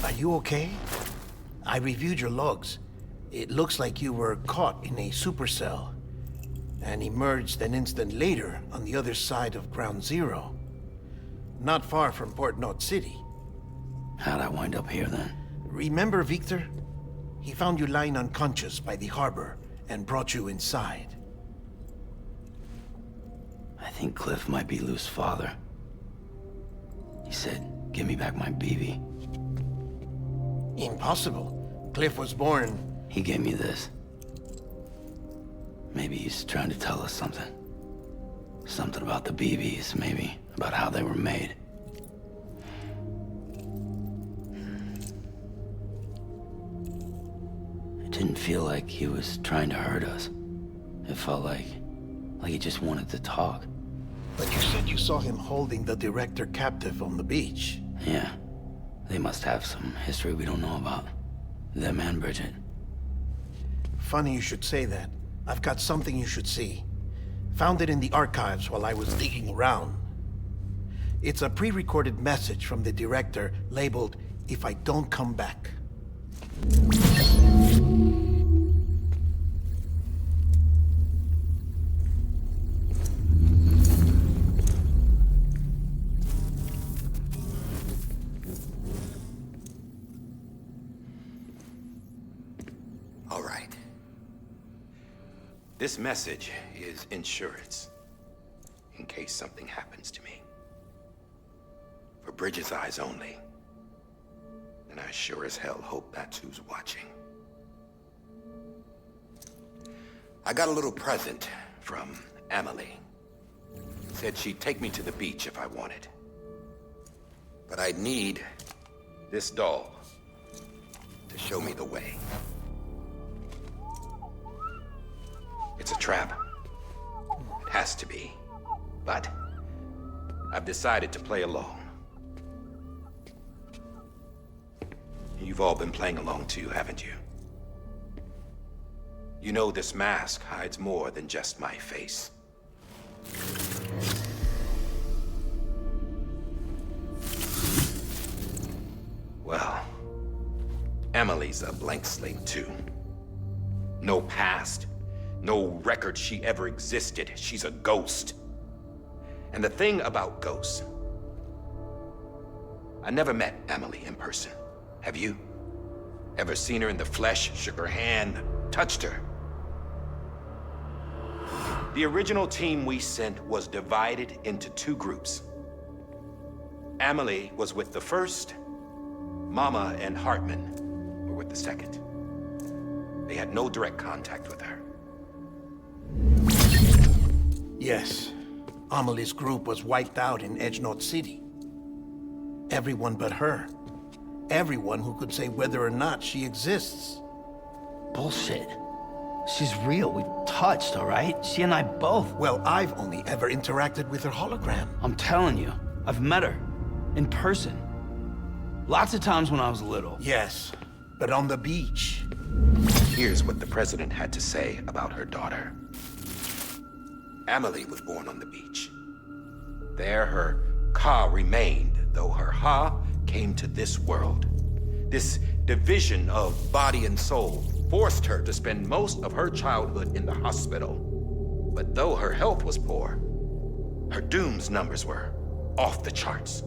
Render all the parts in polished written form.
Are you okay? I reviewed your logs. It looks like you were caught in a supercell and emerged an instant later on the other side of Ground Zero. Not far from Port Knot City. How'd I wind up here then? Remember Victor? He found you lying unconscious by the harbor and brought you inside. I think Cliff might be Lou's father. He said, give me back my BB. Impossible. Cliff was born... He gave me this. Maybe he's trying to tell us something. Something about the BBs, maybe. About how they were made. It didn't feel like he was trying to hurt us. It felt like he just wanted to talk. But you said you saw him holding the director captive on the beach. Yeah. They must have some history we don't know about. Them and Bridget. Funny you should say that. I've got something you should see. Found it in the archives while I was digging around. It's a pre-recorded message from the director labeled, "If I don't come back." All right. This message is insurance, in case something happens to me. For Bridget's eyes only. And I sure as hell hope that's who's watching. I got a little present from Amelie. Said she'd take me to the beach if I wanted. But I'd need this doll to show me the way. It's a trap. It has to be. But I've decided to play along. You've all been playing along too, haven't you? You know this mask hides more than just my face. Well, Emily's a blank slate too. No past. No record she ever existed. She's a ghost. And the thing about ghosts... I never met Amelie in person. Have you? Ever seen her in the flesh, shook her hand, touched her? The original team we sent was divided into two groups. Amelie was with the first. Mama and Hartman were with the second. They had no direct contact with her. Yes. Amelie's group was wiped out in Edge Knot City. Everyone but her. Everyone who could say whether or not she exists. Bullshit. She's real. We touched, all right? She and I both. Well, I've only ever interacted with her hologram. I'm telling you, I've met her. In person. Lots of times when I was little. Yes, but on the beach. Here's what the president had to say about her daughter. Amelie was born on the beach. There her Ka remained, though her Ha came to this world. This division of body and soul forced her to spend most of her childhood in the hospital. But though her health was poor, her Doom's numbers were off the charts.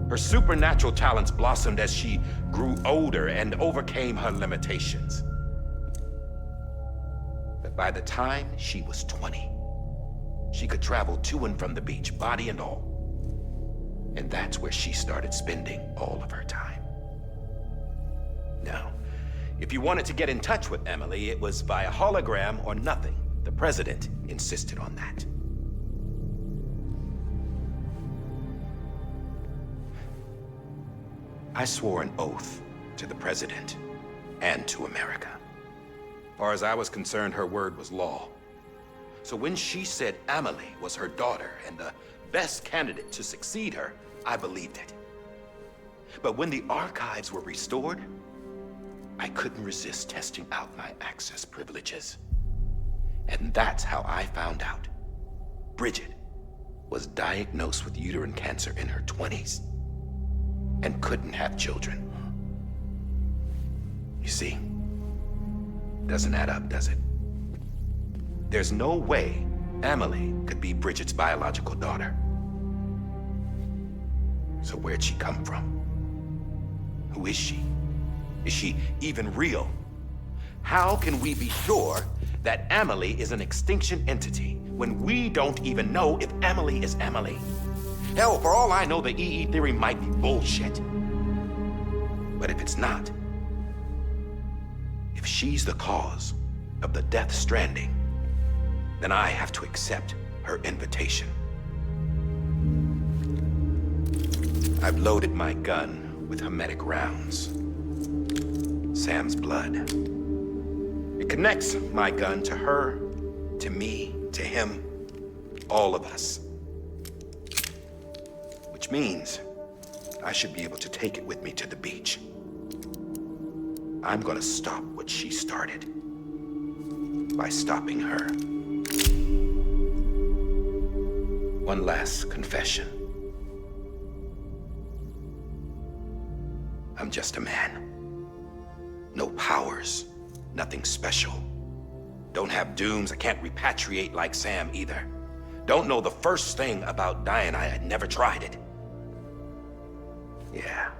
Her supernatural talents blossomed as she grew older and overcame her limitations. But by the time she was 20, she could travel to and from the beach, body and all. And that's where she started spending all of her time. Now, if you wanted to get in touch with Amelie, it was via hologram or nothing. The president insisted on that. I swore an oath to the president and to America. As far as I was concerned, her word was law. So when she said Amelie was her daughter and the best candidate to succeed her, I believed it. But when the archives were restored, I couldn't resist testing out my access privileges. And that's how I found out. Bridget was diagnosed with uterine cancer in her 20s and couldn't have children. You see? Doesn't add up, does it? There's no way Amelie could be Bridget's biological daughter. So where'd she come from? Who is she? Is she even real? How can we be sure that Amelie is an extinction entity when we don't even know if Amelie is Amelie? Hell, for all I know, the EE theory might be bullshit. But if it's not, if she's the cause of the Death Stranding, then I have to accept her invitation. I've loaded my gun with hermetic rounds. Sam's blood. It connects my gun to her, to me, to him, all of us. Which means I should be able to take it with me to the beach. I'm gonna stop what she started by stopping her. One last confession. I'm just a man. No powers, nothing special. Don't have dooms, I can't repatriate like Sam either. Don't know the first thing about dying, I had never tried it. Yeah.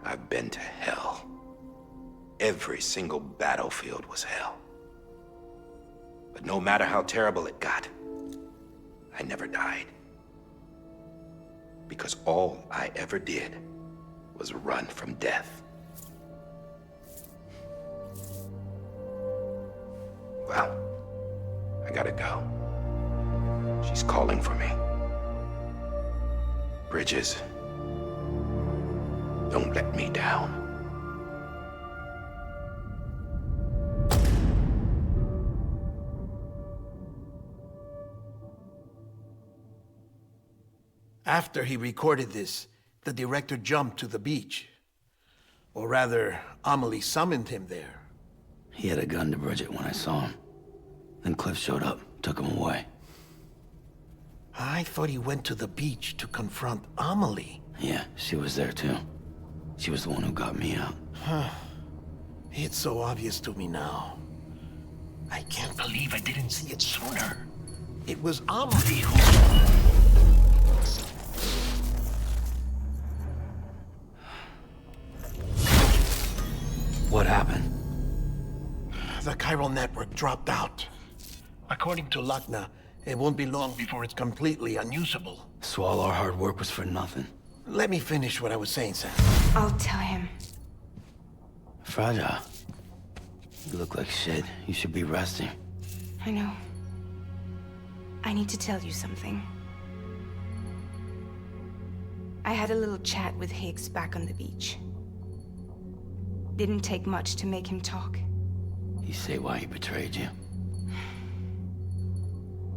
I've been to hell. Every single battlefield was hell. But no matter how terrible it got, I never died. Because all I ever did was run from death. Well, I gotta go. She's calling for me. Bridges, don't let me down. After he recorded this, the director jumped to the beach. Or rather, Amelie summoned him there. He had a gun to Bridget when I saw him. Then Cliff showed up, took him away. I thought he went to the beach to confront Amelie. Yeah, she was there too. She was the one who got me out. It's so obvious to me now. I can't believe I didn't see it sooner. It was Amelie who... What happened? The chiral network dropped out. According to Luckna, it won't be long before it's completely unusable. So all our hard work was for nothing. Let me finish what I was saying, Sam. I'll tell him. Fragile. You look like shit. You should be resting. I know. I need to tell you something. I had a little chat with Higgs back on the beach. Didn't take much to make him talk. You say why he betrayed you?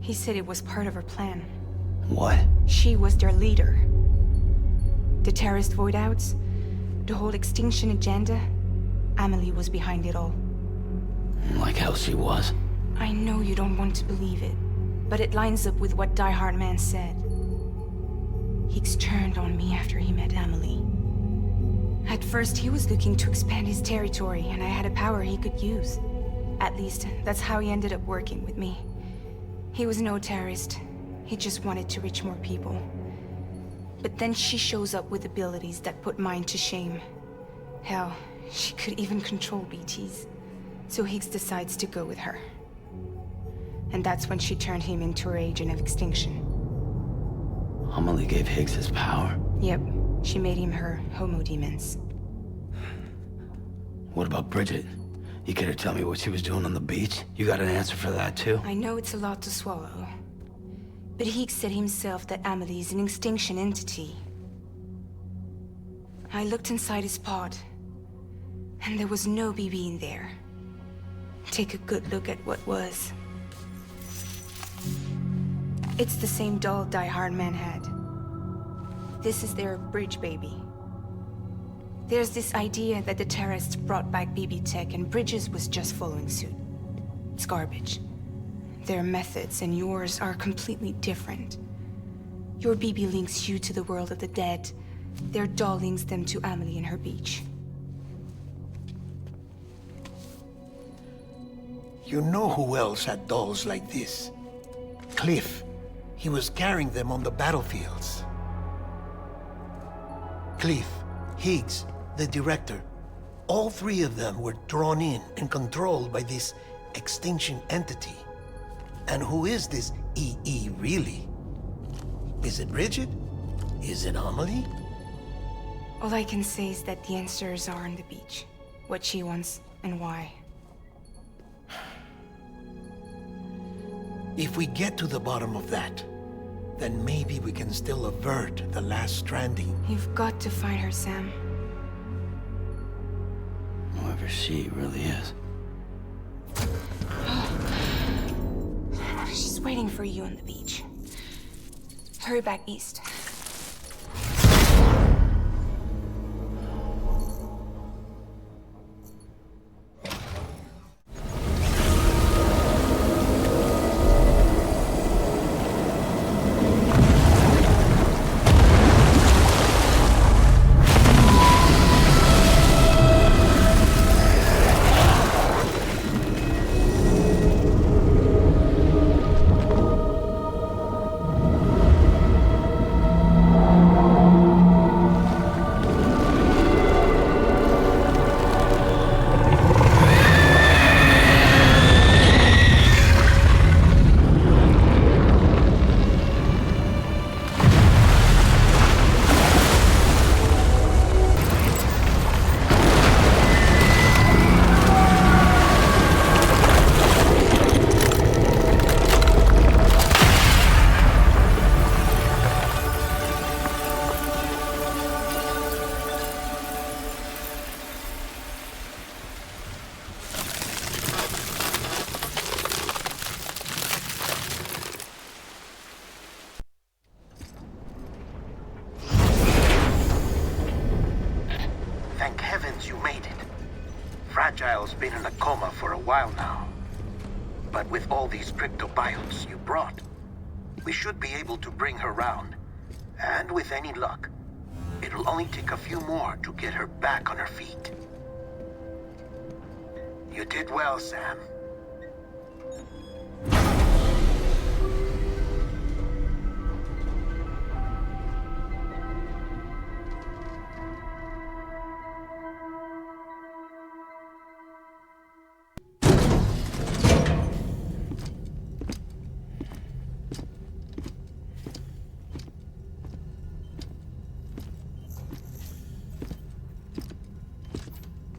He said it was part of her plan. What? She was their leader. The terrorist void-outs, the whole extinction agenda, Amelie was behind it all. Like hell she was. I know you don't want to believe it, but it lines up with what Die Hard Man said. Higgs turned on me after he met Amelie. At first, he was looking to expand his territory, and I had a power he could use. At least, that's how he ended up working with me. He was no terrorist. He just wanted to reach more people. But then she shows up with abilities that put mine to shame. Hell, she could even control BTs. So Higgs decides to go with her. And that's when she turned him into her agent of extinction. Amelie gave Higgs his power? Yep. She made him her homo demons. What about Bridget? You care to tell me what she was doing on the beach? You got an answer for that too? I know it's a lot to swallow. But Higgs said himself that Amelie is an extinction entity. I looked inside his pod, and there was no BB in there. Take a good look at what was. It's the same doll Die Hard Man had. This is their bridge baby. There's this idea that the terrorists brought back BB tech and Bridges was just following suit. It's garbage. Their methods and yours are completely different. Your BB links you to the world of the dead. Their doll links them to Amelie and her beach. You know who else had dolls like this? Cliff. He was carrying them on the battlefields. Cliff, Higgs, the director. All three of them were drawn in and controlled by this extinction entity. And who is this EE really? Is it Bridget? Is it Amelie? All I can say is that the answers are on the beach. What she wants and why. If we get to the bottom of that, then maybe we can still avert the last stranding. You've got to find her, Sam. Whoever she really is. She's waiting for you on the beach. Hurry back east. Thank heavens you made it. Fragile's been in a coma for a while now. But with all these cryptobiotes you brought, we should be able to bring her round. And with any luck, it'll only take a few more to get her back on her feet. You did well, Sam.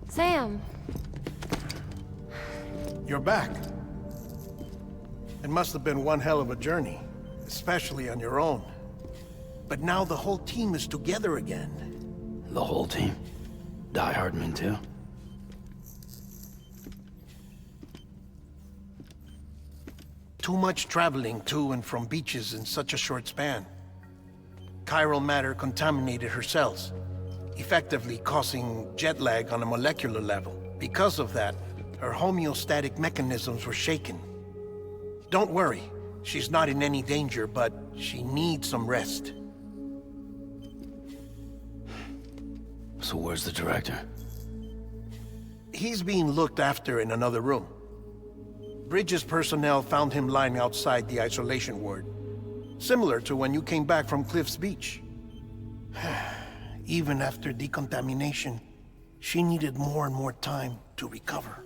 Sam! You're back. It must have been one hell of a journey, especially on your own. But now the whole team is together again. The whole team? Die Hardman too? Too much traveling to and from beaches in such a short span. Chiral matter contaminated her cells, effectively causing jet lag on a molecular level. Because of that, her homeostatic mechanisms were shaken. Don't worry, she's not in any danger, but she needs some rest. So where's the director? He's being looked after in another room. Bridges personnel found him lying outside the isolation ward, similar to when you came back from Cliff's Beach. Even after decontamination, she needed more and more time to recover.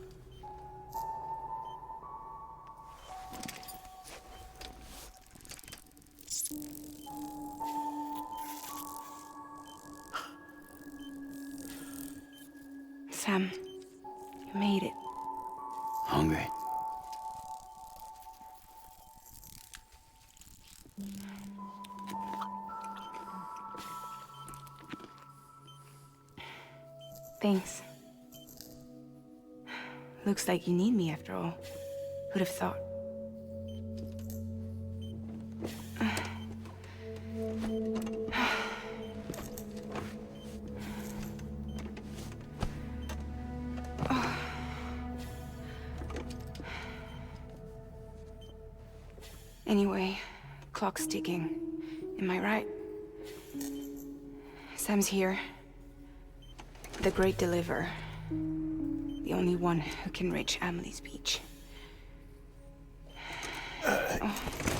Sam, you made it. Hungry? Thanks. Looks like you need me after all. Who'd have thought? Anyway, clock's ticking. Am I right? Sam's here. The Great Deliverer. The only one who can reach Amelie's beach.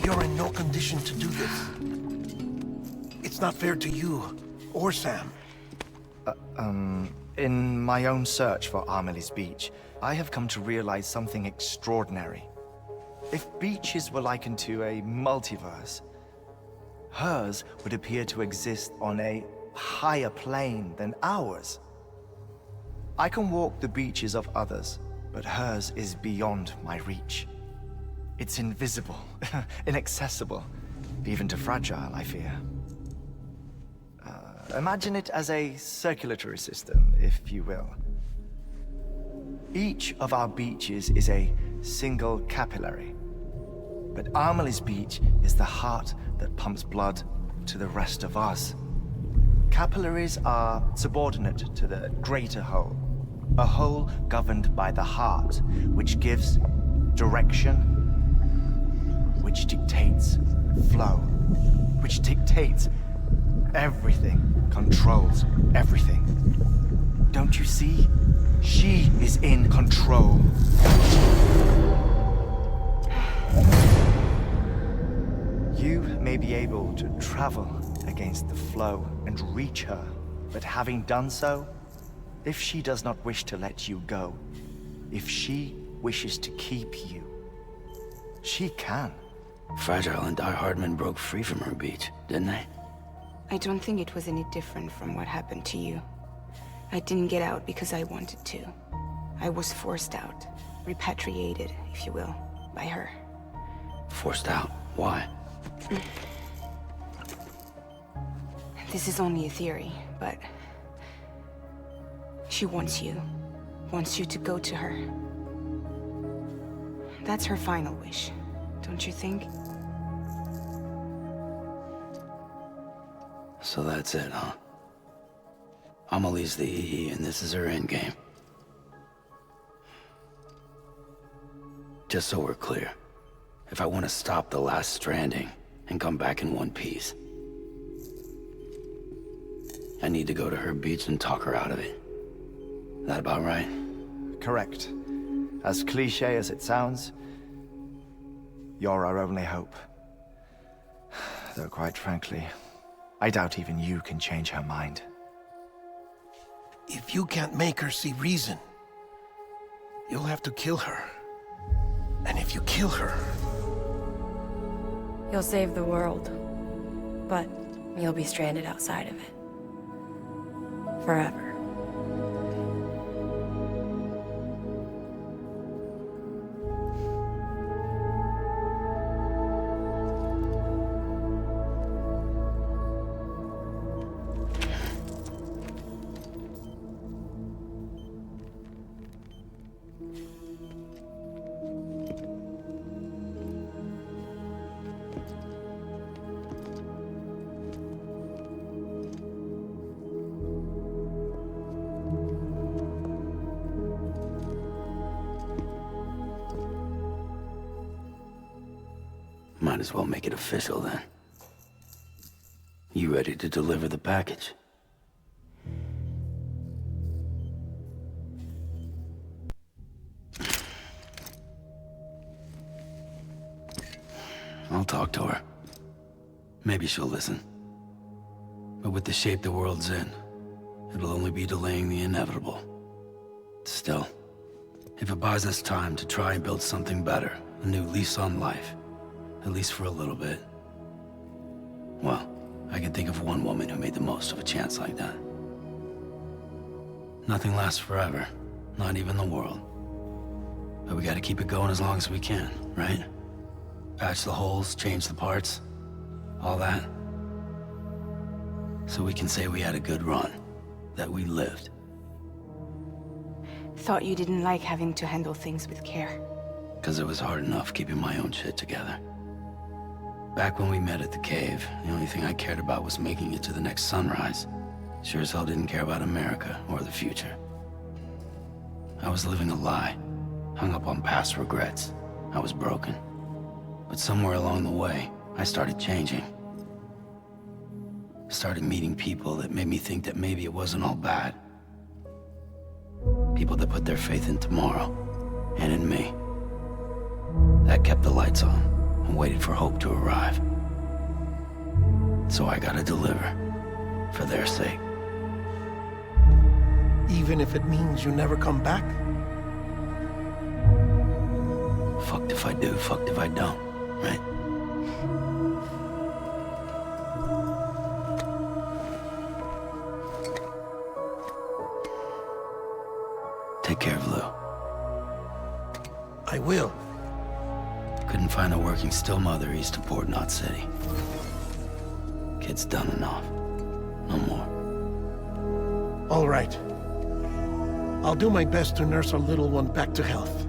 You're in no condition to do this. It's not fair to you or Sam. In my own search for Amelie's beach, I have come to realize something extraordinary. If beaches were likened to a multiverse, hers would appear to exist on a higher plane than ours. I can walk the beaches of others, but hers is beyond my reach. It's invisible, inaccessible, even to fragile, I fear. Imagine it as a circulatory system, if you will. Each of our beaches is a single capillary. But Amelie's beach is the heart that pumps blood to the rest of us. Capillaries are subordinate to the greater whole. A whole governed by the heart, which gives direction, which dictates flow, which dictates everything, controls everything. Don't you see? She is in control. You may be able to travel against the flow and reach her, but having done so, if she does not wish to let you go, if she wishes to keep you, she can. Fragile and Die Hardman broke free from her beach, didn't they? I don't think it was any different from what happened to you. I didn't get out because I wanted to. I was forced out. Repatriated, if you will, by her. Forced out? Why? This is only a theory, but... she wants you. Wants you to go to her. That's her final wish, don't you think? So that's it, huh? Amelie's the EE, and this is her endgame. Just so we're clear, if I want to stop the last stranding and come back in one piece, I need to go to her beach and talk her out of it. That about right? Correct. As cliché as it sounds, you're our only hope. Though quite frankly, I doubt even you can change her mind. If you can't make her see reason, you'll have to kill her. And if you kill her... You'll save the world, but you'll be stranded outside of it. Forever. Might as well make it official then. You ready to deliver the package? I'll talk to her. Maybe she'll listen. But with the shape the world's in, it'll only be delaying the inevitable. Still, if it buys us time to try and build something better, a new lease on life, at least for a little bit, well, I can think of one woman who made the most of a chance like that. Nothing lasts forever, not even the world. But we gotta keep it going as long as we can, right? Patch the holes, change the parts, all that. So we can say we had a good run, that we lived. Thought you didn't like having to handle things with care. 'Cause it was hard enough keeping my own shit together. Back when we met at the cave, the only thing I cared about was making it to the next sunrise. Sure as hell didn't care about America or the future. I was living a lie, hung up on past regrets. I was broken. But somewhere along the way, I started changing. Started meeting people that made me think that maybe it wasn't all bad. People that put their faith in tomorrow, and in me. That kept the lights on, and waited for hope to arrive. So I gotta deliver, for their sake. Even if it means you never come back? Fucked if I do, fucked if I don't, right? Take care of Lou. I will. Couldn't find a working still mother east of Port Knot City. Kid's done enough. No more. All right. I'll do my best to nurse our little one back to health.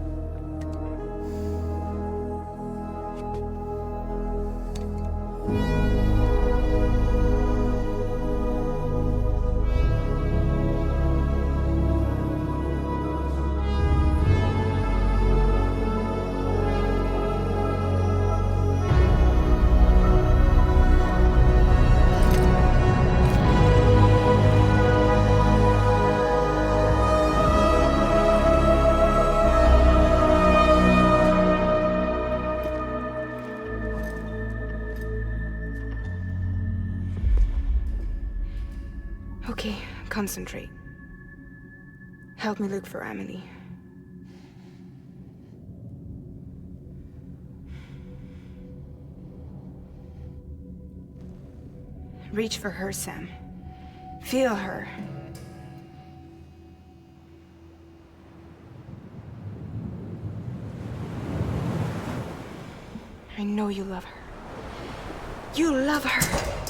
Okay, concentrate. Help me look for Amelie. Reach for her, Sam. Feel her. I know you love her. You love her!